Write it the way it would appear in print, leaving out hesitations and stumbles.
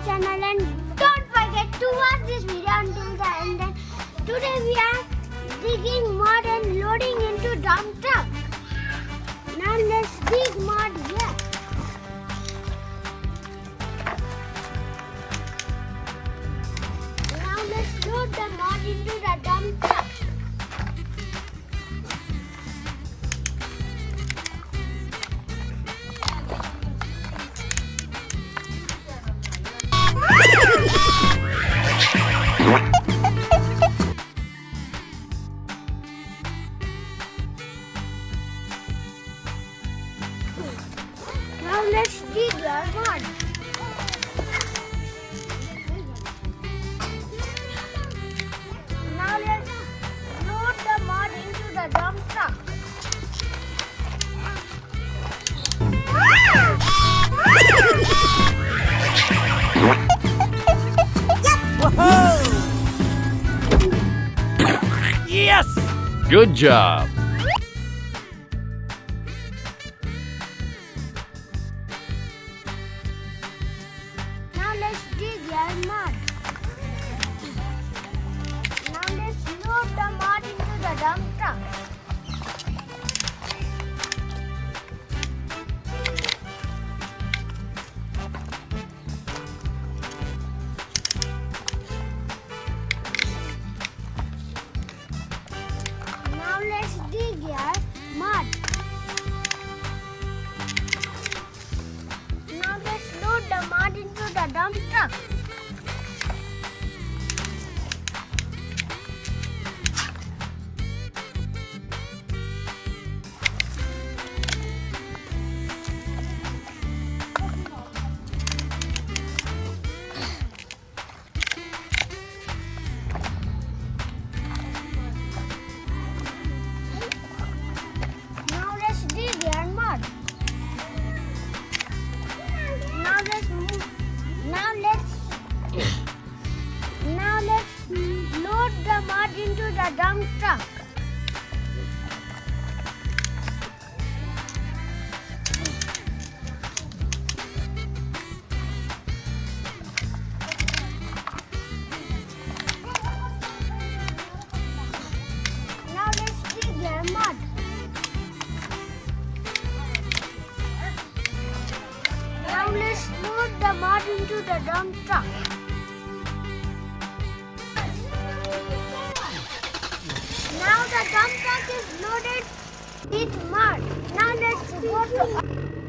channel and don't forget to watch this video until the end. And today we are digging mud and loading into dump truck. Now let's dig mud here. Now let's load the mud into the dump truck. Now let's dig your mud. Now let's load the mud into the dump truck. Yes! Good job. Now let's dig your mud. Now let's load the mud into the dump truck. Now let's dig your mud. Now let's load the mud into the dump truck. Now let's dig your mud. Now let's move. Now let's load the mud into the dump truck. Now let's dig your mud. Now let's load the mud into the dump truck. Now the dump truck is loaded with mud. Now let's go to